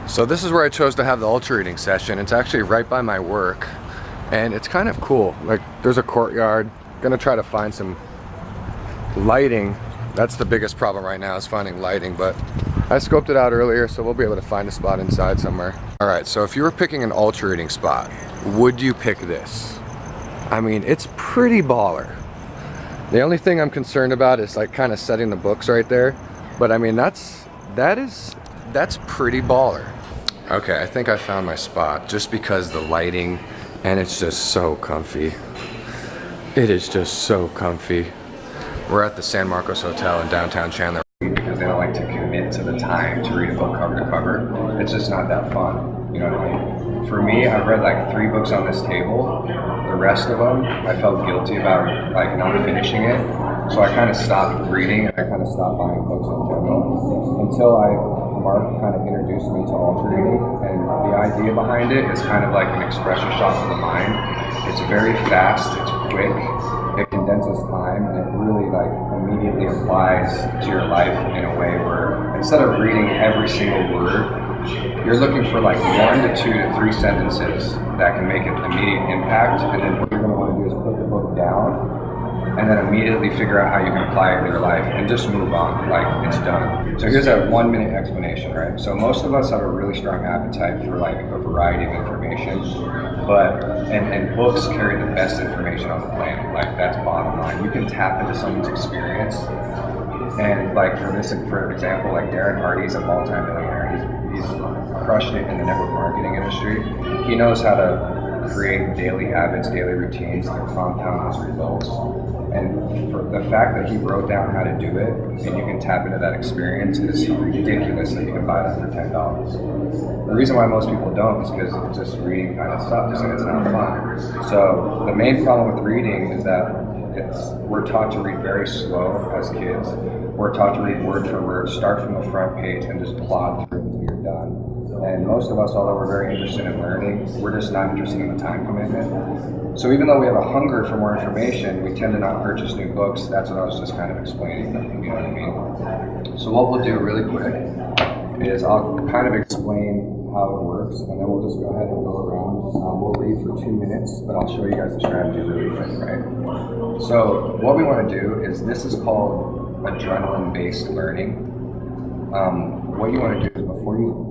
So this is where I chose to have the ultra reading session. It's actually right by my work, and it's kind of cool. Like, there's a courtyard. Gonna try to find some lighting. That's the biggest problem right now, is finding lighting, but I scoped it out earlier, so we'll be able to find a spot inside somewhere. All right, so if you were picking an ultra reading spot, would you pick this? I mean, it's pretty baller. The only thing I'm concerned about is like kind of setting the books right there, but I mean, that's pretty baller. Okay, I think I found my spot, just because the lighting, and it's just so comfy. It is just so comfy. We're at the San Marcos Hotel in downtown Chandler. Because they don't like to commit to the time to read a book cover to cover. It's just not that fun, you know what I mean? For me, I've read like 3 books on this table. The rest of them, I felt guilty about like not finishing it. So I kind of stopped reading, and I kind of stopped buying books in general until Mark kind of introduced me to ultra reading, and the idea behind it is kind of like an expression shot for the mind. It's very fast, it's quick, it condenses time, and it really like immediately applies to your life in a way where instead of reading every single word, you're looking for like 1 to 2 to 3 sentences that can make an immediate impact, and then what you're going to want to do is put the book down and then immediately figure out how you can apply it to your life and just move on, like it's done. So here's a 1-minute explanation, right? So most of us have a really strong appetite for like a variety of information, and books carry the best information on the planet. Like, that's bottom line. You can tap into someone's experience, and like for example, like Darren Hardy's a multi-millionaire. He's crushed it in the network marketing industry. He knows how to create daily habits, daily routines that compound his results. And for the fact that he wrote down how to do it, and you can tap into that experience, is ridiculous that you can buy that for $10. The reason why most people don't is because just reading kind of sucks and it's not fun. So the main problem with reading is that we're taught to read very slow as kids. We're taught to read word for word, start from the front page, and just plod through until you're done. And most of us, although we're very interested in learning, we're just not interested in the time commitment. So even though we have a hunger for more information, we tend to not purchase new books. That's what I was just kind of explaining, you know what I mean? So what we'll do really quick is I'll kind of explain how it works, and then we'll just go ahead and go around. We'll read for 2 minutes, but I'll show you guys the strategy really quick, right? So what we want to do is, this is called adrenaline-based learning. What you want to do is, before you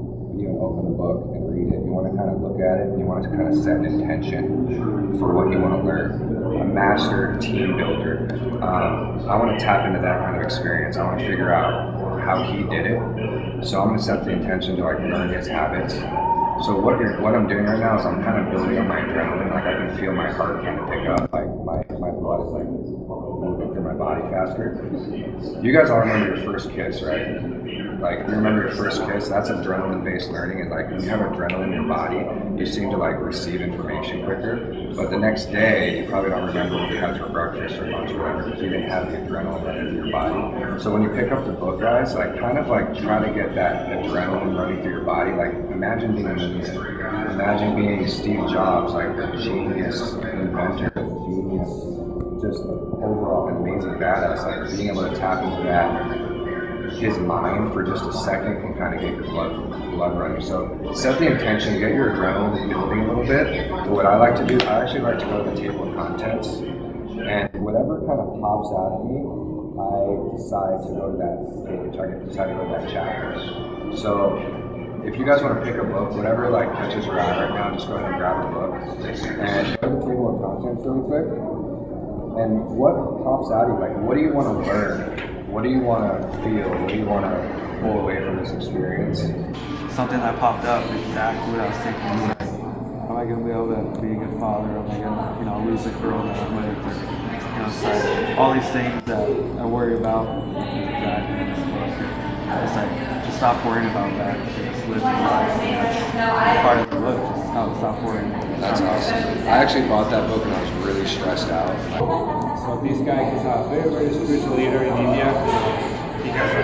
open the book and read it, you want to kind of look at it, and you want to kind of set an intention for what you want to learn. A master team builder. I want to tap into that kind of experience. I want to figure out how he did it. So I'm going to set the intention to like learn his habits. So what I'm doing right now is I'm kind of building up my adrenaline. Like, I can feel my heart kind of pick up. Like my blood is like moving through my body faster. You guys all remember your first kiss, right? Like, you remember your first kiss, that's adrenaline-based learning. And like, when you have adrenaline in your body, you seem to like receive information quicker. But the next day, you probably don't remember what you had for breakfast or lunch or whatever, because you didn't have the adrenaline running through your body. So when you pick up the book, guys, like, kind of like try to get that adrenaline running through your body. Like, imagine being a millionaire. Imagine being Steve Jobs, like a genius inventor, a genius, just overall amazing badass. Like, being able to tap into that, his mind, for just a second, can kind of get your blood running. So set the intention, get your adrenaline building a little bit. But what I like to do, I actually like to go to the table of contents, and whatever kind of pops out at me, I decide to go to that page. I decide to go to that chapter. So if you guys want to pick a book, whatever like catches your eye right now, just go ahead and grab the book and go to the table of contents really quick. And what pops out of you, like, what do you want to learn? What do you want to feel? What do you want to pull away from this experience? Something that popped up, exactly what I was thinking. Like, am I going to be able to be a good father? Am I going to, lose a girl that I'm with? It's like all these things that I worry about. It's like, just stop worrying about that. Just live your life. That's part of the book. Just how to stop worrying. That's awesome. I actually bought that book when I was really stressed out. So this guy is a very, very spiritual leader in India. He has a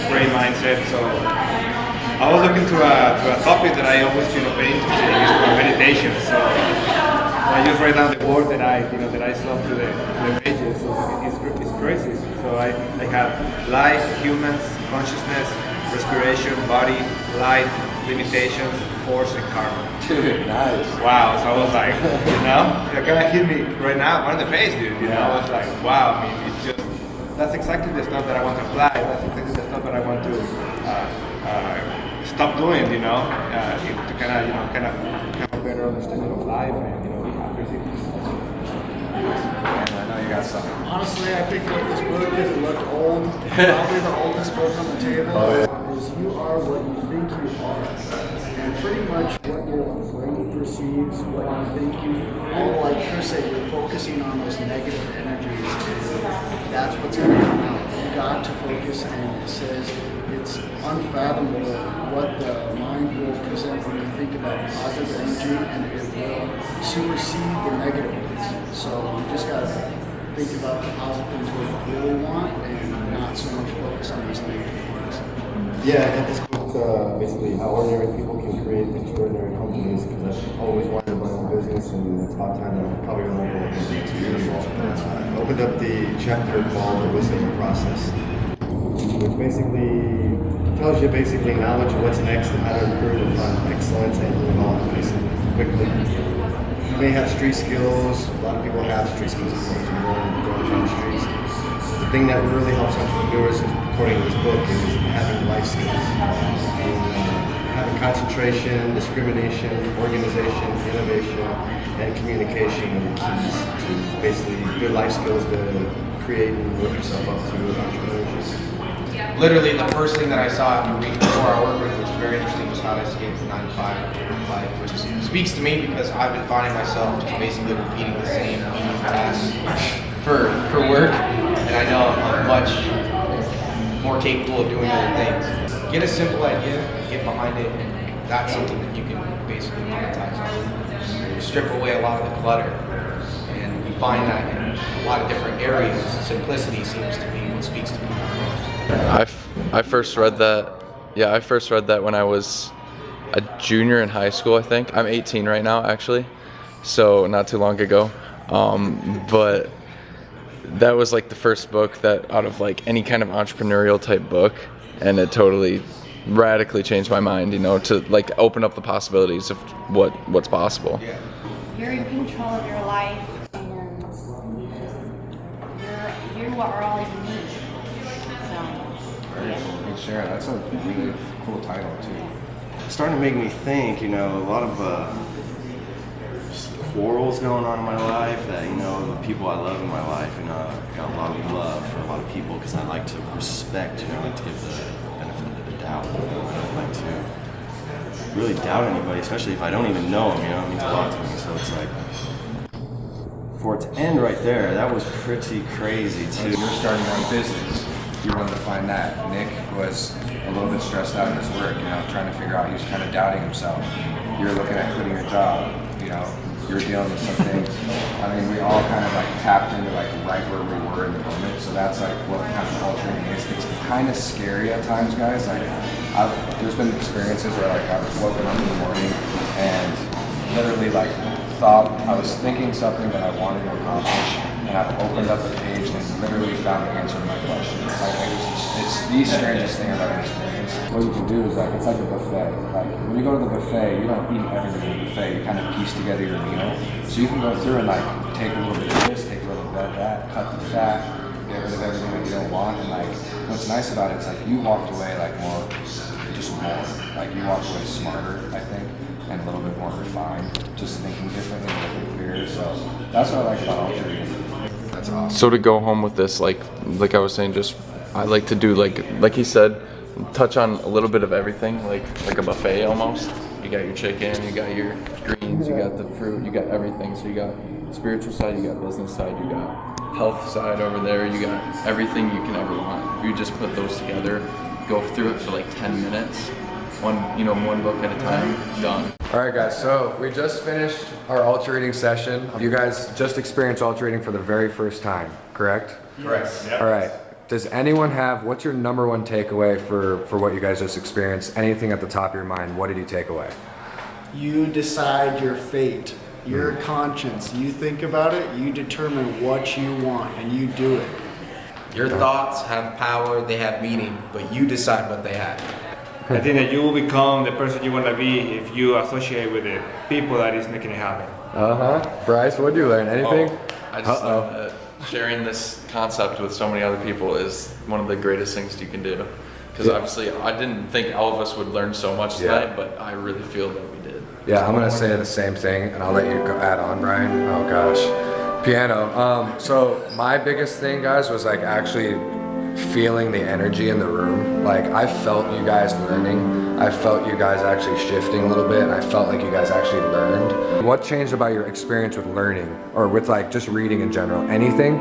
great mindset. So I was looking to a topic that I always pay interested in, is meditation. So I just write down the words that I saw through the pages. So it's crazy. So I have life, humans, consciousness, respiration, body, light, limitations, force, and karma. Dude, nice. Wow, so I was like, you know, you're gonna hit me right now, right in the face, dude. You know, I was like, wow, I mean, it's just, that's exactly the stuff that I want to apply. That's exactly the stuff that I want to stop doing, you know, to kind of have a better understanding of life and, you know, be happy. And I know you got something. Honestly, I picked up this book because it looked old. Probably the oldest book on the table. Oh, yeah. Is You Are What You Think You Are. And pretty much what your brain perceives, what you think you all, like Chris said, you're focusing on those negative energies. That's what's going to come out. You got to focus, and it says it's unfathomable what the mind will present when you think about positive energy, and it will supersede the negative ones. So you just got to think about the positive things what you really want, and not so much focus on these negative things. Yeah, I got this book, basically how ordinary people can create extraordinary companies, because I've always wanted my own business, and it's about time that I'm probably going to open it. It's beautiful. I opened up the chapter called The Wisdom Process, which basically tells you knowledge of what's next and how to improve upon excellence and move on basically quickly. You may have street skills. A lot of people have street skills, of course. You're going on the streets. The thing that really helps entrepreneurs, according to this book, is having life skills. Having concentration, discrimination, organization, innovation, and communication are the keys to basically good life skills to create and work yourself up to entrepreneurship. Literally, the first thing that I saw in the week before our work week, which was very interesting, was how to escape the 9-to-5 life, which speaks to me because I've been finding myself just basically repeating the same tasks for work, and I know I'm much more capable of doing other things. Get a simple idea, get behind it, and that's something that you can basically monetize on. You strip away a lot of the clutter, and you find that in a lot of different areas. Simplicity seems to be what speaks to me. I first read that. Yeah, I first read that when I was a junior in high school, I think. I'm 18 right now, actually, so not too long ago. But that was like the first book that, out of like any kind of entrepreneurial type book, and it totally radically changed my mind, you know, to like open up the possibilities of what's possible. You're in control of your life, and you are all you need. Good share. That's a really cool title too. It's starting to make me think, you know, a lot of quarrels going on in my life that, you know, the people I love in my life, you know, I got a lot of love for a lot of people because I like to respect, you know, I like to give the benefit of the doubt. You know, I don't like to really doubt anybody, especially if I don't even know them, you know, it means a lot to me. So it's like, for it to end right there, that was pretty crazy too. You're starting your own business. You wanted to find that. Nick was a little bit stressed out in his work, you know, trying to figure out, he was kind of doubting himself. You're looking at quitting your job, you know, you're dealing with some things. I mean, we all kind of like tapped into like right where we were in the moment, so that's like what kind of altering is. It's kind of scary at times, guys. Like, there's been experiences where like I've woken up in the morning and literally like thought I was thinking something that I wanted to accomplish, and I've opened up a page and literally found the answer to my question. Like, it's the strangest thing I've ever experienced. What you can do is like, it's like a buffet. Like when you go to the buffet, you don't eat everything in the buffet. You kind of piece together your meal. So you can go through and like take a little bit of this, take a little bit of that, cut the fat, get rid of everything that you don't want. And like, what's nice about it is like you walked away like more. Like you walked away smarter, I think, and a little bit more refined, just thinking differently, a little bit clearer. So that's what I like about altering. That's awesome. So to go home with this, like I was saying, just I like to do like he said, touch on a little bit of everything, like a buffet almost. You got your chicken, you got your greens, you got the fruit, you got everything. So you got spiritual side, you got business side, you got health side over there, you got everything you can ever want. If you just put those together, go through it for like 10 minutes, one book at a time, done. All right, guys, so we just finished our ultra reading session. You guys just experienced ultra reading for the very first time, correct? Correct. Yep. All right. Does anyone have, what's your number one takeaway for what you guys just experienced? Anything at the top of your mind, what did you take away? You decide your fate, your conscience. You think about it, you determine what you want, and you do it. Your thoughts have power, they have meaning, but you decide what they have. I think that you will become the person you want to be if you associate with the people that is making it happen. Bryce, what did you learn? Anything? I just learned that sharing this concept with so many other people is one of the greatest things you can do. Because obviously, I didn't think all of us would learn so much tonight, but I really feel that we did. Yeah, I'm gonna say the same thing, and I'll let you go add on, Brian. Oh gosh, piano. So my biggest thing, guys, was like actually feeling the energy in the room. Like I felt you guys learning. I felt you guys actually shifting a little bit, and I felt like you guys actually learned. What changed about your experience with learning, or with like just reading in general? Anything?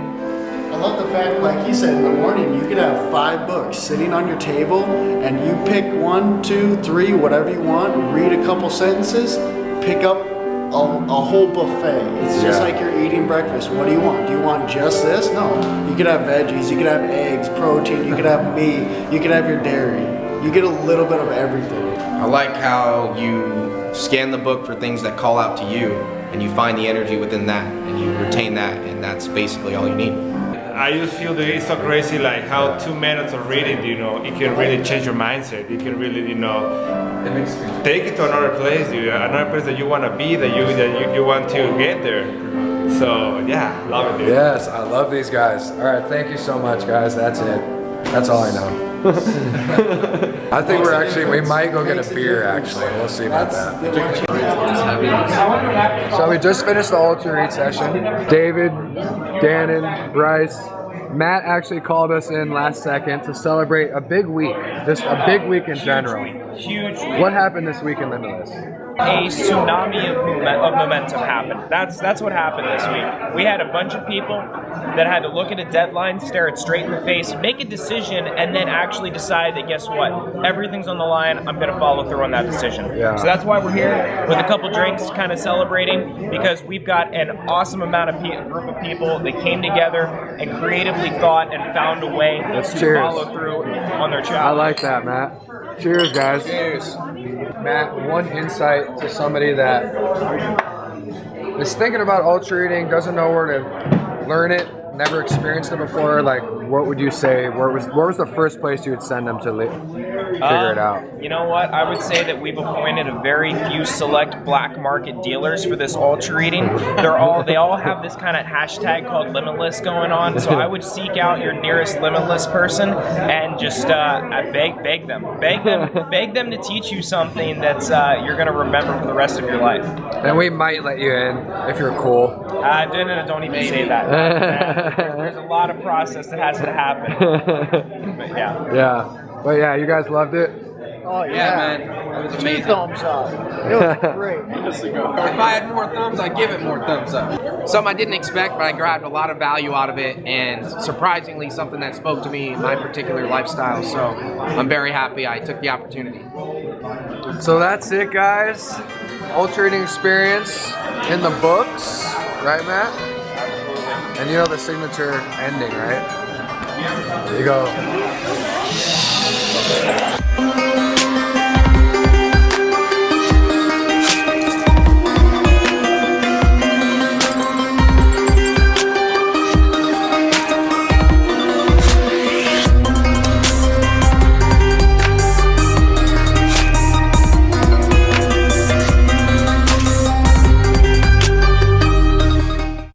I love the fact, like he said, in the morning you could have 5 books sitting on your table and you pick 1, 2, 3, whatever you want, read a couple sentences, pick up a whole buffet. It's just like you're eating breakfast. What do you want? Do you want just this? No. You could have veggies, you could have eggs, protein, you could have meat, you could have your dairy. You get a little bit of everything. I like how you scan the book for things that call out to you and you find the energy within that and you retain that, and that's basically all you need. I just feel that it's so crazy, like how 2 minutes of reading, you know, it can really change your mindset. It can really, you know, take it to another place, another place that you want to be, that you want to get there. So yeah, love it, dude. Yes, I love these guys. All right, thank you so much, guys. That's it. That's all I know. I think we might go get a beer actually. We'll see about that. So we just finished the Ultra Read session. David, Gannon, Bryce, Matt actually called us in last second to celebrate a big week, just a big week in general. Huge. What happened this week in Limitless? A tsunami of momentum happened. That's what happened this week. We had a bunch of people that had to look at a deadline, stare it straight in the face, make a decision, and then actually decide that, guess what? Everything's on the line. I'm going to follow through on that decision. Yeah. So that's why we're here with a couple drinks, kind of celebrating, because we've got an awesome amount of group of people that came together and creatively thought and found a way to follow through on their job. I like that, Matt. Cheers, guys. Cheers. Matt, one insight to somebody that is thinking about ultra reading, doesn't know where to learn it, never experienced it before. Like, what would you say? Where was the first place you would send them to figure it out? You know what? I would say that we've appointed a very few select black market dealers for this ultra reading. They all have this kind of hashtag called Limitless going on. So I would seek out your nearest Limitless person and just beg them to teach you something that's you're going to remember for the rest of your life. And we might let you in if you're cool. Don't even say that. There's a lot of process that has to happen. But yeah. Yeah. But yeah, you guys loved it? Oh yeah, man. It was amazing. 2 thumbs up. It was great. If I had more thumbs, I'd give it more thumbs up. Something I didn't expect, but I grabbed a lot of value out of it, and surprisingly something that spoke to me in my particular lifestyle. So I'm very happy I took the opportunity. So that's it, guys. Ultra reading experience in the books, right, Matt? Absolutely. And you know the signature ending, right? You go.